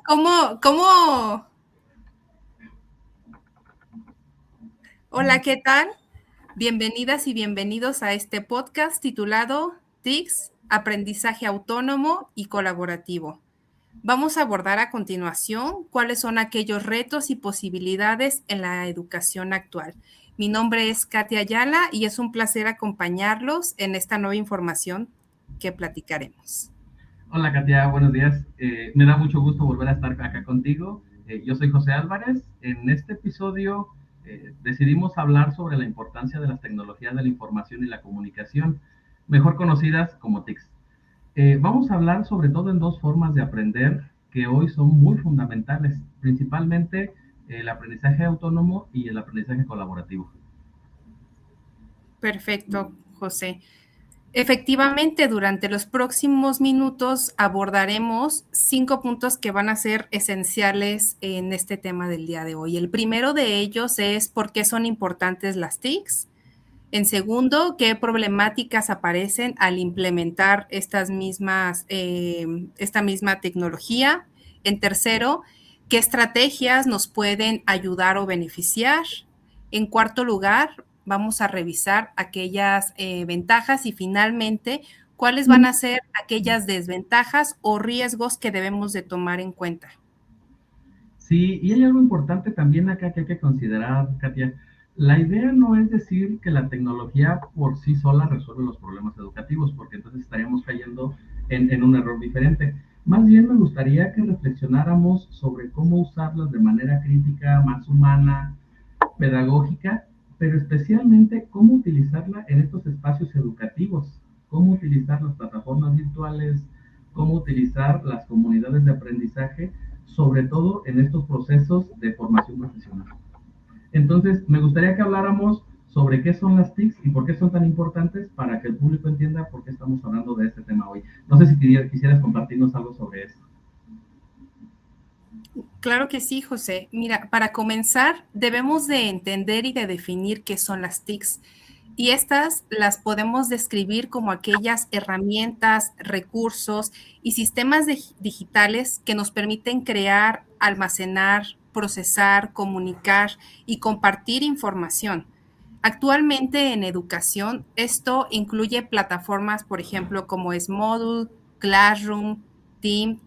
¿Cómo? Hola, ¿qué tal? Bienvenidas y bienvenidos a este podcast titulado TICS, Aprendizaje Autónomo y Colaborativo. Vamos a abordar a continuación cuáles son aquellos retos y posibilidades en la educación actual. Mi nombre es Katia Ayala y es un placer acompañarlos en esta nueva información que platicaremos. Hola Katia, buenos días. Me da mucho gusto volver a estar acá contigo. Yo soy José Álvarez. En este episodio decidimos hablar sobre la importancia de las tecnologías de la información y la comunicación, mejor conocidas como TICs. Vamos a hablar sobre todo en dos formas de aprender que hoy son muy fundamentales, principalmente el aprendizaje autónomo y el aprendizaje colaborativo. Perfecto, José. Efectivamente, durante los próximos minutos abordaremos 5 puntos que van a ser esenciales en este tema del día de hoy. El primero de ellos es por qué son importantes las TICs. En segundo, qué problemáticas aparecen al implementar esta misma tecnología. En tercero, qué estrategias nos pueden ayudar o beneficiar. En cuarto lugar, vamos a revisar aquellas ventajas y finalmente, cuáles van a ser aquellas desventajas o riesgos que debemos de tomar en cuenta. Sí, y hay algo importante también acá que hay que considerar, Katia. La idea no es decir que la tecnología por sí sola resuelve los problemas educativos, porque entonces estaríamos cayendo en un error diferente. Más bien me gustaría que reflexionáramos sobre cómo usarlas de manera crítica, más humana, pedagógica, pero especialmente cómo utilizarla en estos espacios educativos, cómo utilizar las plataformas virtuales, cómo utilizar las comunidades de aprendizaje, sobre todo en estos procesos de formación profesional. Entonces, me gustaría que habláramos sobre qué son las TICs y por qué son tan importantes para que el público entienda por qué estamos hablando de este tema hoy. No sé si quisieras compartirnos algo sobre eso. Claro que sí, José. Mira, para comenzar, debemos de entender y de definir qué son las TICs. Y estas las podemos describir como aquellas herramientas, recursos y sistemas digitales que nos permiten crear, almacenar, procesar, comunicar y compartir información. Actualmente en educación, esto incluye plataformas, por ejemplo, como es Moodle, Classroom, Teams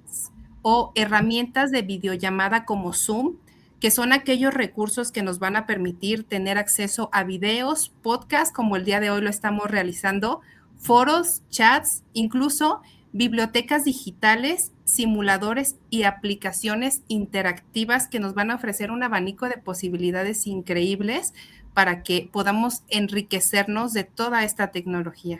o herramientas de videollamada como Zoom, que son aquellos recursos que nos van a permitir tener acceso a videos, podcasts, como el día de hoy lo estamos realizando, foros, chats, incluso bibliotecas digitales, simuladores y aplicaciones interactivas que nos van a ofrecer un abanico de posibilidades increíbles para que podamos enriquecernos de toda esta tecnología.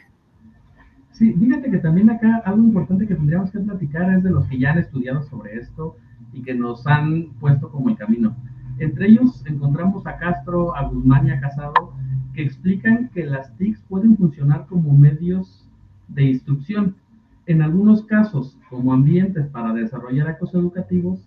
Sí, fíjate que también acá algo importante que tendríamos que platicar es de los que ya han estudiado sobre esto y que nos han puesto como el camino. Entre ellos encontramos a Castro, a Guzmán y a Casado, que explican que las TICs pueden funcionar como medios de instrucción, en algunos casos como ambientes para desarrollar actos educativos,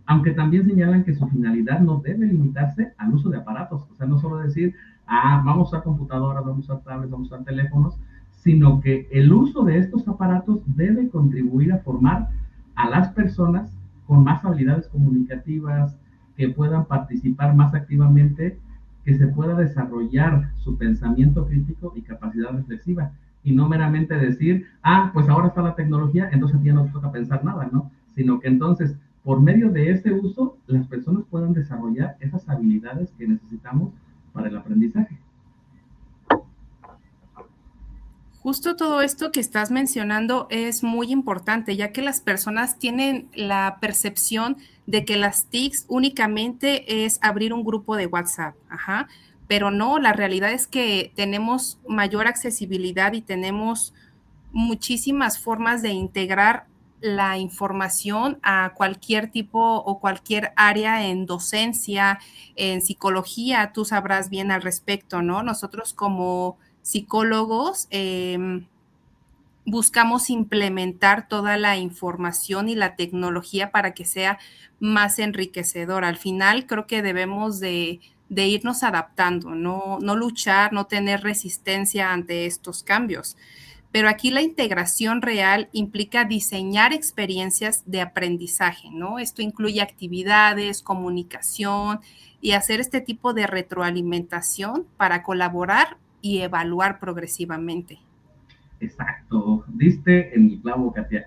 aunque también señalan que su finalidad no debe limitarse al uso de aparatos, o sea, no solo decir, vamos a usar computadoras, vamos a usar tablets, vamos a usar teléfonos, sino que el uso de estos aparatos debe contribuir a formar a las personas con más habilidades comunicativas, que puedan participar más activamente, que se pueda desarrollar su pensamiento crítico y capacidad reflexiva, y no meramente decir, pues ahora está la tecnología, entonces ya no toca pensar nada, ¿no? Sino que entonces, por medio de ese uso, las personas puedan desarrollar esas habilidades que necesitamos para el aprendizaje. Justo todo esto que estás mencionando es muy importante, ya que las personas tienen la percepción de que las TICs únicamente es abrir un grupo de WhatsApp, ajá, pero no, la realidad es que tenemos mayor accesibilidad y tenemos muchísimas formas de integrar la información a cualquier tipo o cualquier área en docencia, en psicología, tú sabrás bien al respecto, ¿no? Nosotros como psicólogos buscamos implementar toda la información y la tecnología para que sea más enriquecedora. Al final creo que debemos de irnos adaptando, no luchar, no tener resistencia ante estos cambios. Pero aquí la integración real implica diseñar experiencias de aprendizaje, ¿no? Esto incluye actividades, comunicación y hacer este tipo de retroalimentación para colaborar y evaluar progresivamente. Exacto, diste en el clavo, Katia.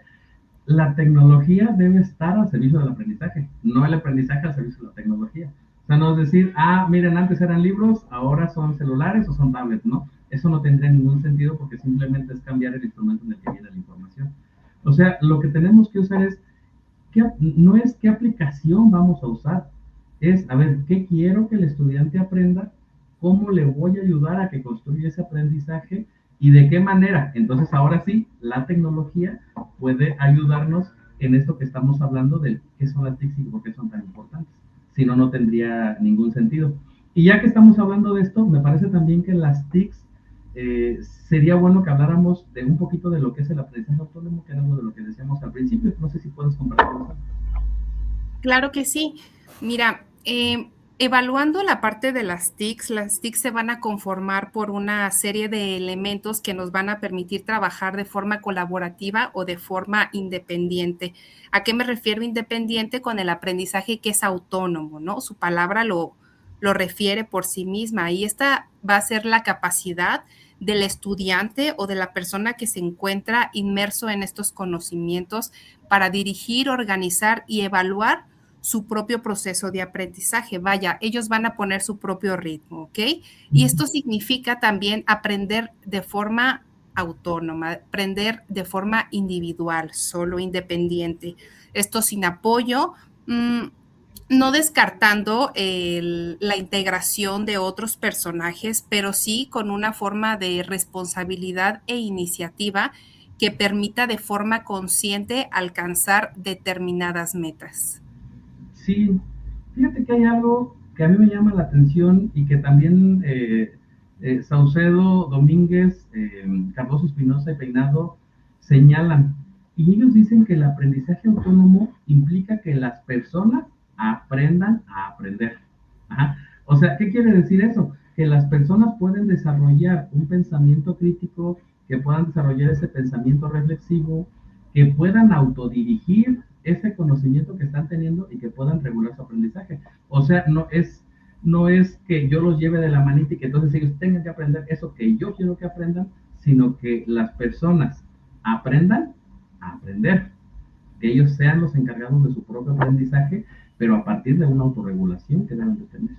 La tecnología debe estar al servicio del aprendizaje, no el aprendizaje al servicio de la tecnología. O sea, no es decir, miren, antes eran libros, ahora son celulares o son tablets, ¿no? Eso no tendría ningún sentido porque simplemente es cambiar el instrumento en el que viene la información. O sea, lo que tenemos que usar es, no es qué aplicación vamos a usar, es, a ver, ¿qué quiero que el estudiante aprenda? ¿Cómo le voy a ayudar a que construya ese aprendizaje? ¿Y de qué manera? Entonces, ahora sí, la tecnología puede ayudarnos en esto que estamos hablando de qué son las TICs y por qué son tan importantes. Si no, no tendría ningún sentido. Y ya que estamos hablando de esto, me parece también que las TICs sería bueno que habláramos de un poquito de lo que es el aprendizaje autónomo, que era algo de lo que decíamos al principio. No sé si puedes compartirlo. Claro que sí. Mira, evaluando la parte de las TICs se van a conformar por una serie de elementos que nos van a permitir trabajar de forma colaborativa o de forma independiente. ¿A qué me refiero independiente? Con el aprendizaje que es autónomo, ¿no? Su palabra lo refiere por sí misma y esta va a ser la capacidad del estudiante o de la persona que se encuentra inmerso en estos conocimientos para dirigir, organizar y evaluar su propio proceso de aprendizaje. Vaya, ellos van a poner su propio ritmo, ¿ok? Y esto significa también aprender de forma autónoma, aprender de forma individual, solo independiente. Esto sin apoyo, no descartando la integración de otros personajes, pero sí con una forma de responsabilidad e iniciativa que permita de forma consciente alcanzar determinadas metas. Sí, fíjate que hay algo que a mí me llama la atención y que también Saucedo, Domínguez, Cardoso Espinosa y Peinado señalan. Y ellos dicen que el aprendizaje autónomo implica que las personas aprendan a aprender. Ajá. O sea, ¿qué quiere decir eso? Que las personas pueden desarrollar un pensamiento crítico, que puedan desarrollar ese pensamiento reflexivo, que puedan autodirigir ese conocimiento que están teniendo y que puedan regular su aprendizaje. O sea, no es que yo los lleve de la manita y que entonces ellos tengan que aprender eso que yo quiero que aprendan, sino que las personas aprendan a aprender, que ellos sean los encargados de su propio aprendizaje, pero a partir de una autorregulación que deben de tener.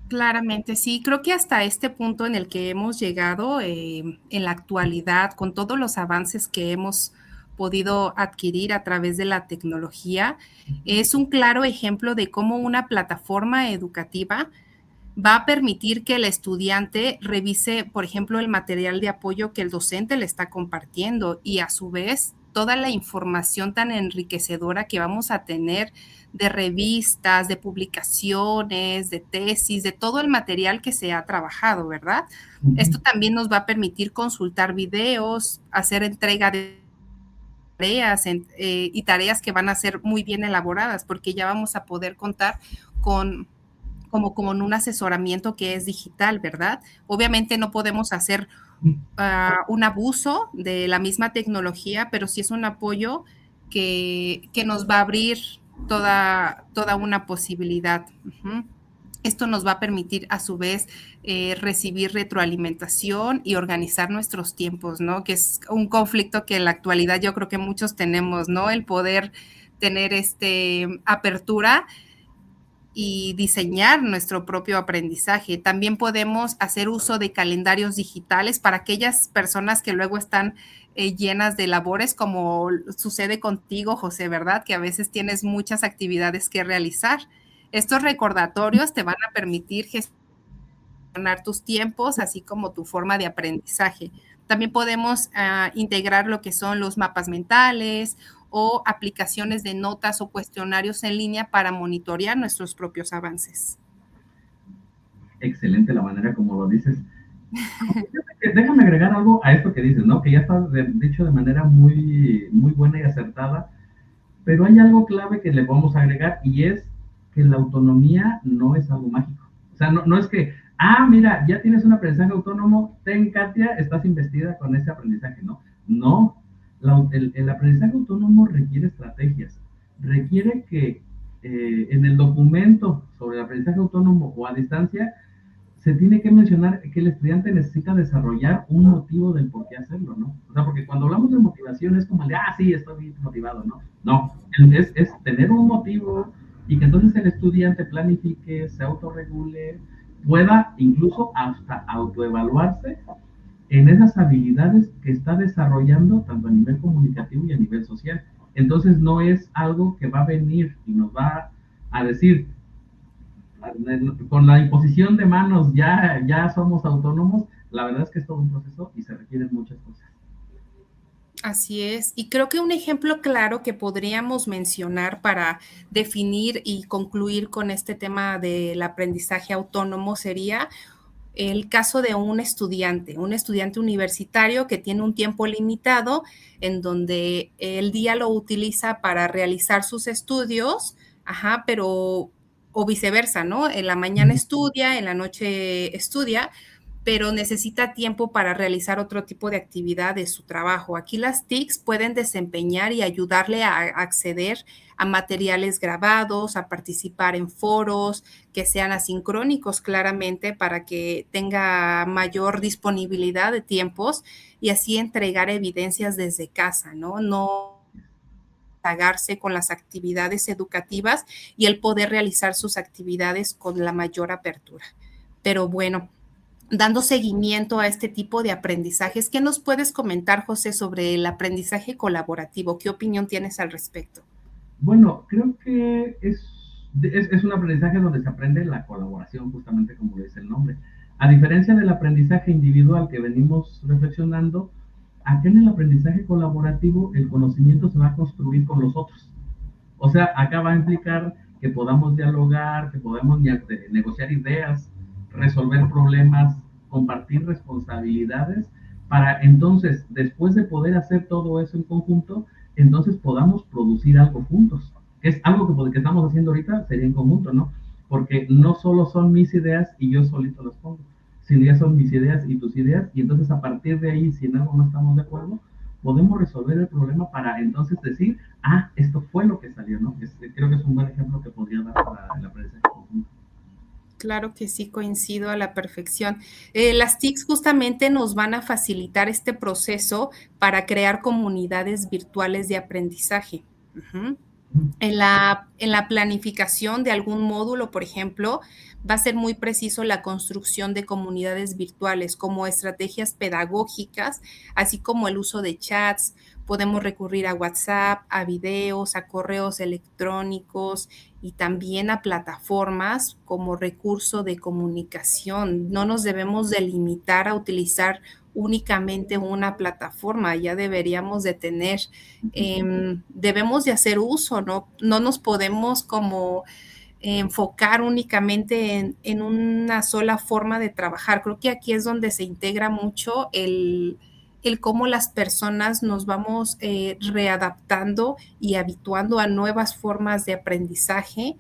Claramente, sí. Creo que hasta este punto en el que hemos llegado en la actualidad, con todos los avances que hemos podido adquirir a través de la tecnología, es un claro ejemplo de cómo una plataforma educativa va a permitir que el estudiante revise, por ejemplo, el material de apoyo que el docente le está compartiendo y a su vez toda la información tan enriquecedora que vamos a tener de revistas, de publicaciones, de tesis, de todo el material que se ha trabajado, ¿verdad? Esto también nos va a permitir consultar videos, hacer entrega de tareas y tareas que van a ser muy bien elaboradas porque ya vamos a poder contar con un asesoramiento que es digital, ¿verdad? Obviamente no podemos hacer un abuso de la misma tecnología, pero sí es un apoyo que nos va a abrir toda una posibilidad. Esto nos va a permitir a su vez recibir retroalimentación y organizar nuestros tiempos, ¿no? Que es un conflicto que en la actualidad yo creo que muchos tenemos, ¿no? El poder tener apertura y diseñar nuestro propio aprendizaje. También podemos hacer uso de calendarios digitales para aquellas personas que luego están llenas de labores, como sucede contigo, José, ¿verdad? Que a veces tienes muchas actividades que realizar. Estos recordatorios te van a permitir gestionar tus tiempos, así como tu forma de aprendizaje. También podemos integrar lo que son los mapas mentales o aplicaciones de notas o cuestionarios en línea para monitorear nuestros propios avances. Excelente la manera como lo dices. Déjame agregar algo a esto que dices, ¿no? Que ya está dicho de manera muy, muy buena y acertada, pero hay algo clave que le podemos agregar y es que la autonomía no es algo mágico. O sea, no es que, ah, mira, ya tienes un aprendizaje autónomo, ten, Katia, estás investida con ese aprendizaje, ¿no? No, el aprendizaje autónomo requiere estrategias, requiere que en el documento sobre el aprendizaje autónomo o a distancia se tiene que mencionar que el estudiante necesita desarrollar un motivo del por qué hacerlo, ¿no? O sea, porque cuando hablamos de motivación es como el de, ah, sí, estoy bien motivado, ¿no? No, es tener un motivo y que entonces el estudiante planifique, se autorregule, pueda incluso hasta autoevaluarse en esas habilidades que está desarrollando tanto a nivel comunicativo y a nivel social. Entonces no es algo que va a venir y nos va a decir, con la imposición de manos ya somos autónomos, la verdad es que es todo un proceso y se requieren muchas cosas. Así es. Y creo que un ejemplo claro que podríamos mencionar para definir y concluir con este tema del aprendizaje autónomo sería el caso de un estudiante universitario que tiene un tiempo limitado en donde el día lo utiliza para realizar sus estudios, ajá, pero o viceversa, ¿no? En la mañana estudia, en la noche estudia, pero necesita tiempo para realizar otro tipo de actividad de su trabajo. Aquí las TICs pueden desempeñar y ayudarle a acceder a materiales grabados, a participar en foros que sean asincrónicos claramente para que tenga mayor disponibilidad de tiempos y así entregar evidencias desde casa, ¿no? No pagarse con las actividades educativas y el poder realizar sus actividades con la mayor apertura. Pero bueno, dando seguimiento a este tipo de aprendizajes, ¿qué nos puedes comentar, José, sobre el aprendizaje colaborativo? ¿Qué opinión tienes al respecto? Bueno, creo que es un aprendizaje donde se aprende la colaboración, justamente como dice el nombre. A diferencia del aprendizaje individual que venimos reflexionando, acá en el aprendizaje colaborativo el conocimiento se va a construir con los otros. O sea, acá va a implicar que podamos dialogar, que podamos negociar ideas, resolver problemas, compartir responsabilidades, para entonces, después de poder hacer todo eso en conjunto, entonces podamos producir algo juntos. Que es algo que estamos haciendo ahorita, sería en conjunto, ¿no? Porque no solo son mis ideas y yo solito las pongo, sino ya son mis ideas y tus ideas, y entonces a partir de ahí, si en algo no estamos de acuerdo, podemos resolver el problema para entonces decir, ah, esto fue lo que salió, ¿no? Creo que es un buen ejemplo que podría dar para el aprendizaje conjunto. Claro que sí, coincido a la perfección. Las TICs justamente nos van a facilitar este proceso para crear comunidades virtuales de aprendizaje. Uh-huh. En la planificación de algún módulo, por ejemplo, va a ser muy preciso la construcción de comunidades virtuales como estrategias pedagógicas, así como el uso de chats. Podemos recurrir a WhatsApp, a videos, a correos electrónicos y también a plataformas como recurso de comunicación. No nos debemos delimitar a utilizar únicamente una plataforma, ya deberíamos de tener, debemos de hacer uso, no nos podemos como enfocar únicamente en una sola forma de trabajar. Creo que aquí es donde se integra mucho el cómo las personas nos vamos readaptando y habituando a nuevas formas de aprendizaje,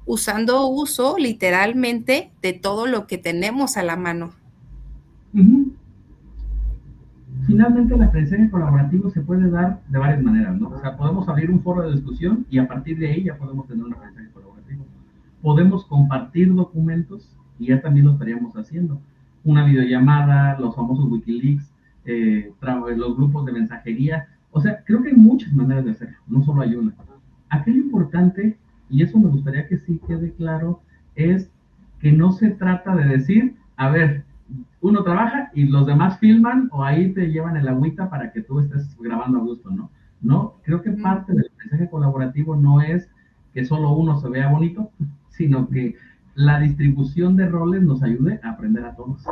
usando uso literalmente de todo lo que tenemos a la mano. Uh-huh. Finalmente, el aprendizaje colaborativo se puede dar de varias maneras, ¿no? O sea, podemos abrir un foro de discusión y a partir de ahí ya podemos tener un aprendizaje colaborativo. Podemos compartir documentos y ya también lo estaríamos haciendo. Una videollamada, los famosos Wikileaks, los grupos de mensajería. O sea, creo que hay muchas maneras de hacerlo, no solo hay una. Aquí lo importante, y eso me gustaría que sí quede claro, es que no se trata de decir, a ver, uno trabaja y los demás filman o ahí te llevan el agüita para que tú estés grabando a gusto, ¿no? No, creo que parte del mensaje colaborativo no es que solo uno se vea bonito, sino que la distribución de roles nos ayude a aprender a todos.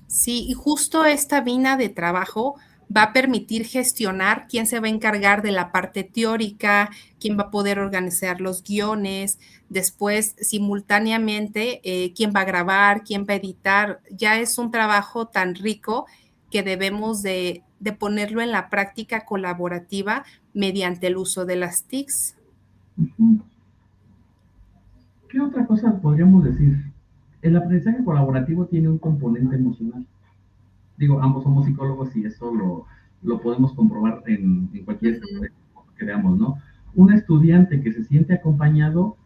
Sí, y justo esta vina de trabajo va a permitir gestionar quién se va a encargar de la parte teórica, quién va a poder organizar los guiones, después simultáneamente quién va a grabar, quién va a editar. Ya es un trabajo tan rico que debemos de ponerlo en la práctica colaborativa mediante el uso de las TICs. ¿Qué otra cosa podríamos decir? El aprendizaje colaborativo tiene un componente emocional. Digo, ambos somos psicólogos y eso lo podemos comprobar en cualquier que veamos, ¿no? Un estudiante que se siente acompañado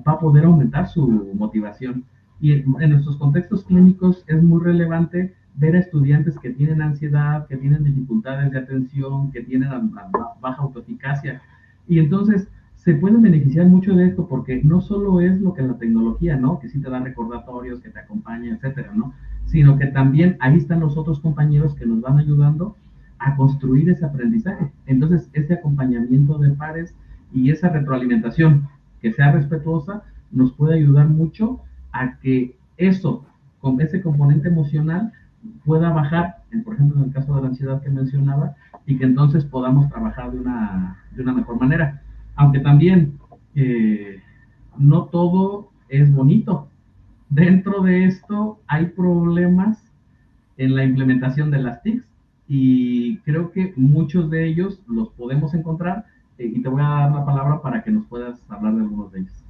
va a poder aumentar su motivación. Y en nuestros contextos clínicos es muy relevante ver a estudiantes que tienen ansiedad, que tienen dificultades de atención, que tienen baja autoeficacia. Y entonces se pueden beneficiar mucho de esto porque no solo es lo que la tecnología, ¿no? Que sí te da recordatorios, que te acompaña, etcétera, ¿no? Sino que también ahí están los otros compañeros que nos van ayudando a construir ese aprendizaje. Entonces, ese acompañamiento de pares y esa retroalimentación que sea respetuosa nos puede ayudar mucho a que eso, con ese componente emocional, pueda bajar, por ejemplo, en el caso de la ansiedad que mencionaba, y que entonces podamos trabajar de una mejor manera. Aunque también no todo es bonito. Dentro de esto hay problemas en la implementación de las TICs y creo que muchos de ellos los podemos encontrar y te voy a dar la palabra para que nos puedas hablar de algunos de ellos.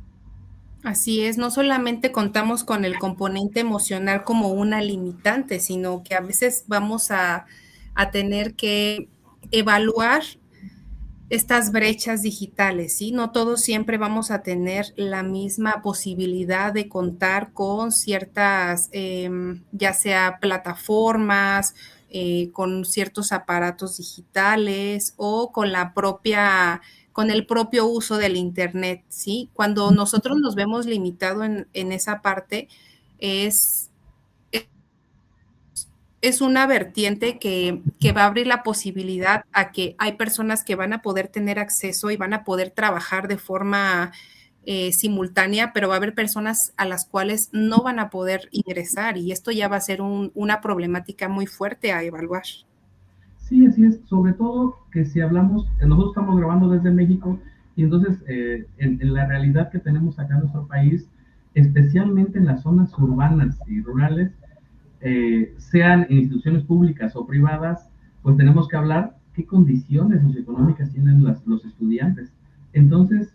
Así es, no solamente contamos con el componente emocional como una limitante, sino que a veces vamos a tener que evaluar estas brechas digitales, ¿sí? No todos siempre vamos a tener la misma posibilidad de contar con ciertas, ya sea plataformas, con ciertos aparatos digitales o con la propia, con el propio uso del Internet, ¿sí? Cuando nosotros nos vemos limitados en esa parte, es es una vertiente que va a abrir la posibilidad a que hay personas que van a poder tener acceso y van a poder trabajar de forma simultánea, pero va a haber personas a las cuales no van a poder ingresar y esto ya va a ser una problemática muy fuerte a evaluar. Sí, así es. Sobre todo que si hablamos, nosotros estamos grabando desde México y entonces en la realidad que tenemos acá en nuestro país, especialmente en las zonas urbanas y rurales, sean en instituciones públicas o privadas, pues tenemos que hablar qué condiciones socioeconómicas tienen los estudiantes. Entonces,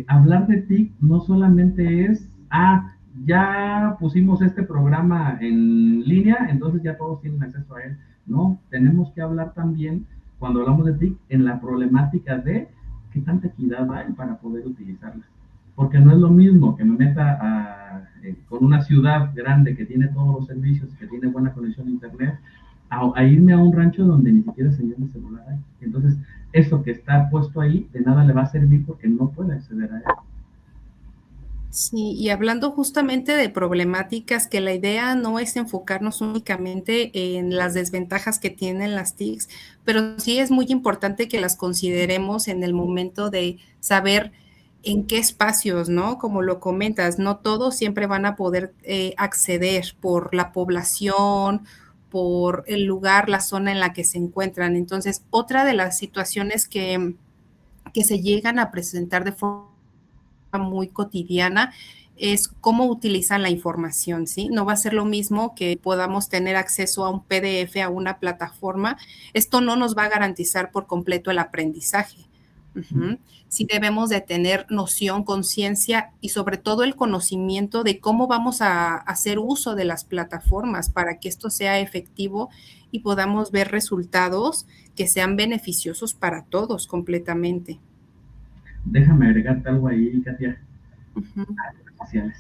hablar de TIC no solamente es, ya pusimos este programa en línea, entonces ya todos tienen acceso a él. No, tenemos que hablar también, cuando hablamos de TIC, en la problemática de qué tanta equidad hay para poder utilizarlas. Porque no es lo mismo que me meta con una ciudad grande que tiene todos los servicios, que tiene buena conexión a internet, a irme a un rancho donde ni siquiera señal de celular hay. Entonces, eso que está puesto ahí, de nada le va a servir porque no puede acceder a él. Sí, y hablando justamente de problemáticas, que la idea no es enfocarnos únicamente en las desventajas que tienen las TICs, pero sí es muy importante que las consideremos en el momento de saber en qué espacios, ¿no? Como lo comentas, no todos siempre van a poder acceder por la población, por el lugar, la zona en la que se encuentran. Entonces, otra de las situaciones que se llegan a presentar de forma muy cotidiana es cómo utilizan la información, ¿sí? No va a ser lo mismo que podamos tener acceso a un PDF, a una plataforma. Esto no nos va a garantizar por completo el aprendizaje. Sí debemos de tener noción, conciencia y sobre todo el conocimiento de cómo vamos a hacer uso de las plataformas para que esto sea efectivo y podamos ver resultados que sean beneficiosos para todos completamente. Déjame agregarte algo ahí, Katia. Ujú. Redes sociales.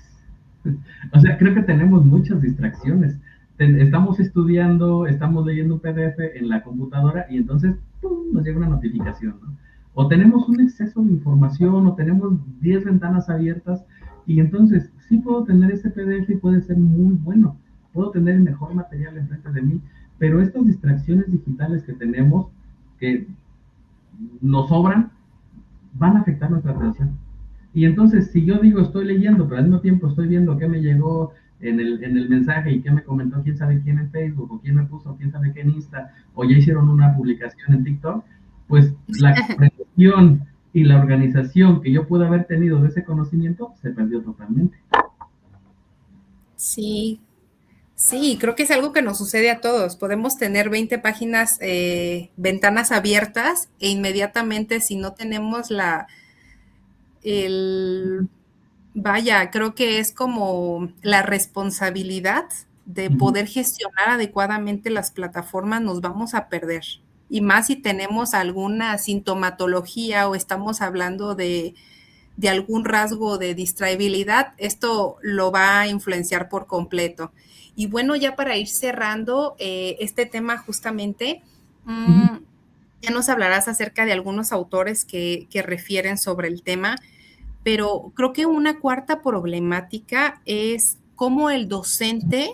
O sea, creo que tenemos muchas distracciones. Estamos estudiando, estamos leyendo un PDF en la computadora y entonces ¡pum!, nos llega una notificación, ¿no? O tenemos un exceso de información o tenemos 10 ventanas abiertas y entonces sí puedo tener ese PDF y puede ser muy bueno. Puedo tener el mejor material enfrente de mí, pero estas distracciones digitales que tenemos, que nos sobran, van a afectar nuestra atención. Y entonces, si yo digo estoy leyendo, pero al mismo tiempo estoy viendo qué me llegó en el mensaje y qué me comentó quién sabe quién en Facebook, o quién me puso quién sabe qué en Insta, o ya hicieron una publicación en TikTok, pues la comprensión y la organización que yo pude haber tenido de ese conocimiento se perdió totalmente. Sí, sí, creo que es algo que nos sucede a todos. Podemos tener 20 páginas, ventanas abiertas e inmediatamente si no tenemos el, Vaya, creo que es como la responsabilidad de Ujú. poder gestionar adecuadamente las plataformas, nos vamos a perder. Y más si tenemos alguna sintomatología o estamos hablando de algún rasgo de distraibilidad, esto lo va a influenciar por completo. Y bueno, ya para ir cerrando este tema justamente, Ujú. ya nos hablarás acerca de algunos autores que refieren sobre el tema, pero creo que una cuarta problemática es cómo el docente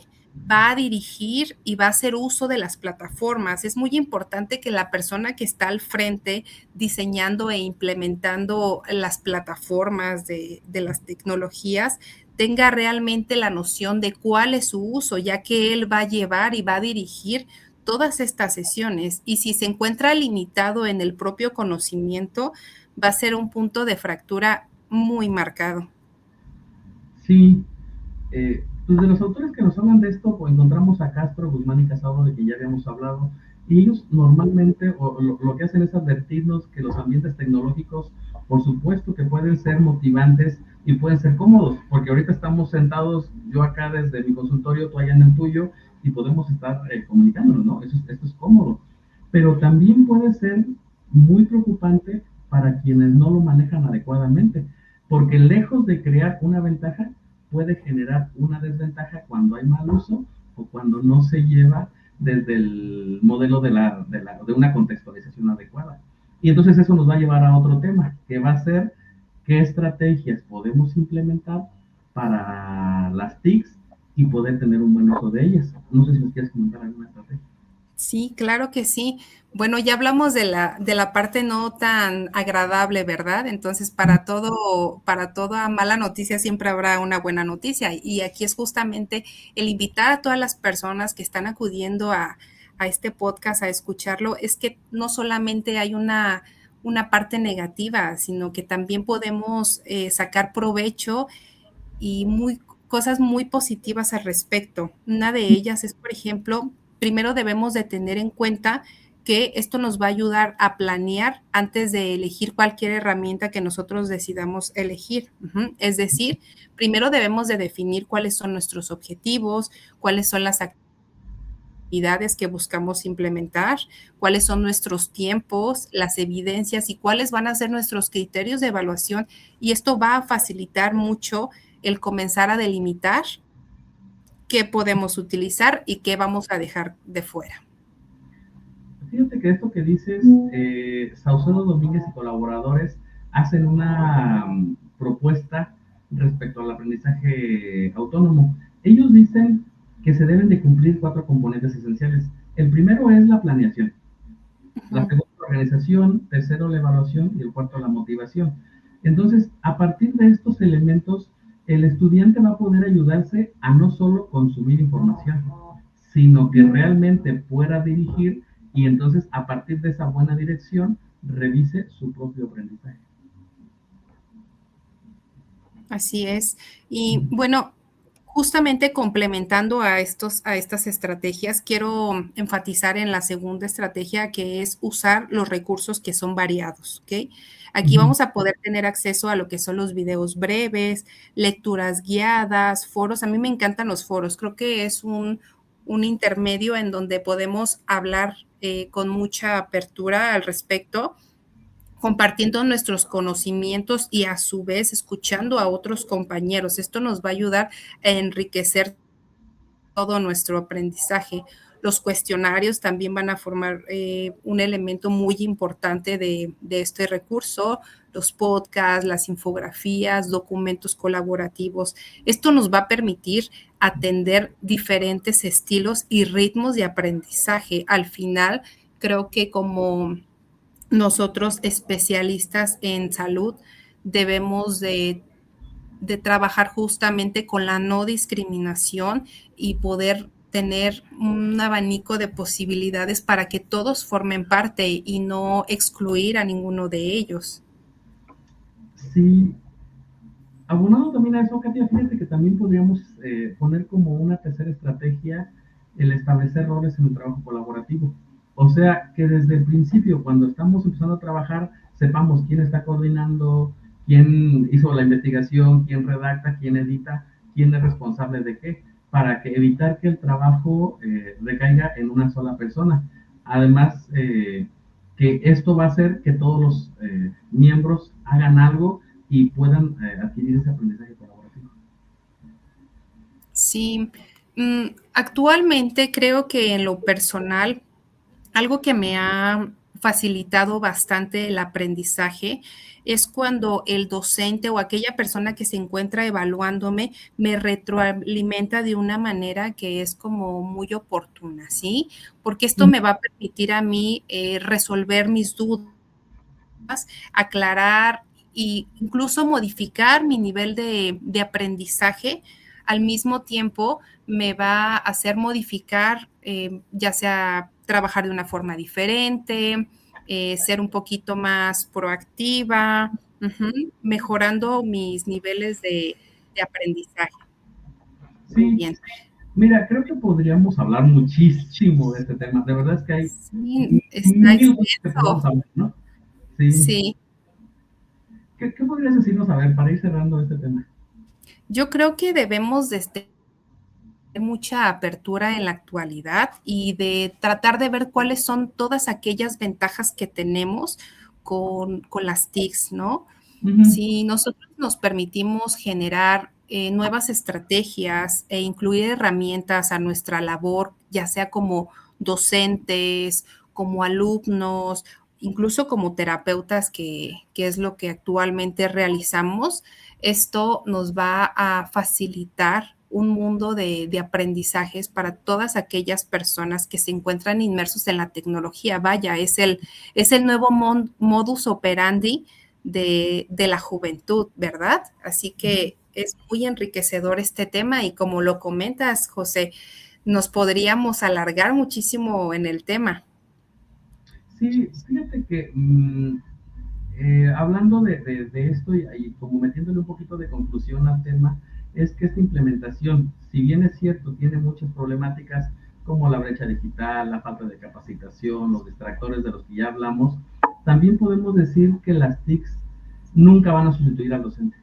va a dirigir y va a hacer uso de las plataformas. Es muy importante que la persona que está al frente diseñando e implementando las plataformas de las tecnologías tenga realmente la noción de cuál es su uso, ya que él va a llevar y va a dirigir todas estas sesiones. Y si se encuentra limitado en el propio conocimiento, va a ser un punto de fractura muy marcado. Sí, pues de los autores que nos hablan de esto, pues encontramos a Castro, Guzmán y Casado, de que ya habíamos hablado, y ellos normalmente lo que hacen es advertirnos que los ambientes tecnológicos, por supuesto que pueden ser motivantes y pueden ser cómodos, porque ahorita estamos sentados, yo acá desde mi consultorio, tú allá en el tuyo, y podemos estar comunicándonos, ¿no? Esto es cómodo, pero también puede ser muy preocupante para quienes no lo manejan adecuadamente, porque lejos de crear una ventaja, puede generar una desventaja cuando hay mal uso o cuando no se lleva desde el modelo de una contextualización adecuada. Y entonces eso nos va a llevar a otro tema, que va a ser qué estrategias podemos implementar para las TICs y poder tener un buen uso de ellas. No sé si nos quieres comentar alguna estrategia. Sí, claro que sí. Bueno, ya hablamos de la parte no tan agradable, ¿verdad? Entonces, para toda mala noticia siempre habrá una buena noticia. Y aquí es justamente el invitar a todas las personas que están acudiendo a este podcast a escucharlo, es que no solamente hay una parte negativa, sino que también podemos sacar provecho y cosas muy positivas al respecto. Una de ellas es, por ejemplo, primero debemos de tener en cuenta que esto nos va a ayudar a planear antes de elegir cualquier herramienta que nosotros decidamos elegir. Es decir, primero debemos de definir cuáles son nuestros objetivos, cuáles son las actividades que buscamos implementar, cuáles son nuestros tiempos, las evidencias y cuáles van a ser nuestros criterios de evaluación. Y esto va a facilitar mucho el comenzar a delimitar qué podemos utilizar y qué vamos a dejar de fuera. Fíjate que esto que dices, Saucedo Domínguez y colaboradores hacen una propuesta respecto al aprendizaje autónomo. Ellos dicen que se deben de cumplir cuatro componentes esenciales. El primero es la planeación, la Ujú. segunda la organización, tercero la evaluación y el cuarto la motivación. Entonces, a partir de estos elementos, el estudiante va a poder ayudarse a no solo consumir información, sino que realmente pueda dirigir y entonces a partir de esa buena dirección revise su propio aprendizaje. Así es. Y bueno, justamente complementando a estas estrategias, quiero enfatizar en la segunda estrategia, que es usar los recursos que son variados, ¿ok? Aquí Ujú. vamos a poder tener acceso a lo que son los videos breves, lecturas guiadas, foros. A mí me encantan los foros. Creo que es un intermedio en donde podemos hablar con mucha apertura al respecto, compartiendo nuestros conocimientos y a su vez escuchando a otros compañeros. Esto nos va a ayudar a enriquecer todo nuestro aprendizaje. Los cuestionarios también van a formar un elemento muy importante de este recurso, los podcasts, las infografías, documentos colaborativos. Esto nos va a permitir atender diferentes estilos y ritmos de aprendizaje. Al final, creo que como nosotros especialistas en salud debemos de trabajar justamente con la no discriminación y poder tener un abanico de posibilidades para que todos formen parte y no excluir a ninguno de ellos. Sí, abonado también a eso, Katia, fíjate que también podríamos poner como una tercera estrategia el establecer roles en el trabajo colaborativo. O sea, que desde el principio, cuando estamos empezando a trabajar, sepamos quién está coordinando, quién hizo la investigación, quién redacta, quién edita, quién es responsable de qué, para que evitar que el trabajo recaiga en una sola persona. Además, que esto va a hacer que todos los miembros hagan algo y puedan adquirir ese aprendizaje colaborativo. Sí, actualmente creo que en lo personal, algo que me ha facilitado bastante el aprendizaje es cuando el docente o aquella persona que se encuentra evaluándome me retroalimenta de una manera que es como muy oportuna, ¿sí? Porque esto me va a permitir a mí resolver mis dudas, aclarar e incluso modificar mi nivel de aprendizaje. Al mismo tiempo me va a hacer modificar, ya sea trabajar de una forma diferente, ser un poquito más proactiva, mejorando mis niveles de aprendizaje. Muy Sí, bien. mira, creo que podríamos hablar muchísimo de este tema. De verdad es que hay Sí, está mil cosas que podemos extenso. hablar, ¿no? Sí. Sí. ¿Qué podrías decirnos, a ver, para ir cerrando este tema? Yo creo que debemos de mucha apertura en la actualidad y de tratar de ver cuáles son todas aquellas ventajas que tenemos con las TICs, ¿no? Ujú. Si nosotros nos permitimos generar nuevas estrategias e incluir herramientas a nuestra labor, ya sea como docentes, como alumnos, incluso como terapeutas, que es lo que actualmente realizamos, esto nos va a facilitar un mundo de aprendizajes para todas aquellas personas que se encuentran inmersos en la tecnología. Vaya, es el nuevo modus operandi de la juventud, ¿verdad? Así que es muy enriquecedor este tema y como lo comentas, José, nos podríamos alargar muchísimo en el tema. Sí, fíjate que hablando de esto y como metiéndole un poquito de conclusión al tema, es que esta implementación, si bien es cierto, tiene muchas problemáticas como la brecha digital, la falta de capacitación, los distractores de los que ya hablamos, también podemos decir que las TICs nunca van a sustituir al docente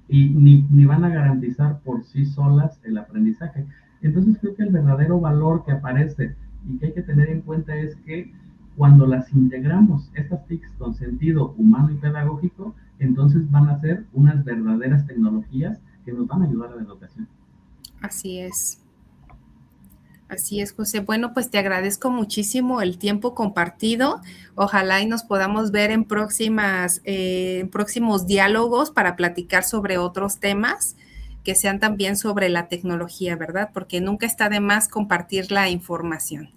y ni van a garantizar por sí solas el aprendizaje. Entonces creo que el verdadero valor que aparece y que hay que tener en cuenta es que cuando las integramos, estas TICs con sentido humano y pedagógico, entonces van a ser unas verdaderas tecnologías que nos van a ayudar a la educación. Así es. Así es, José. Bueno, pues te agradezco muchísimo el tiempo compartido. Ojalá y nos podamos ver en próximos diálogos para platicar sobre otros temas que sean también sobre la tecnología, ¿verdad? Porque nunca está de más compartir la información.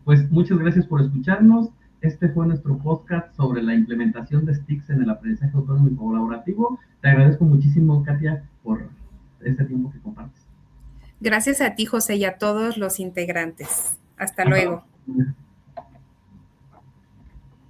Pues muchas gracias por escucharnos. Este fue nuestro podcast sobre la implementación de STICs en el aprendizaje autónomo y colaborativo. Te agradezco muchísimo, Katia, por este tiempo que compartes. Gracias a ti, José, y a todos los integrantes. Hasta Hasta luego. luego.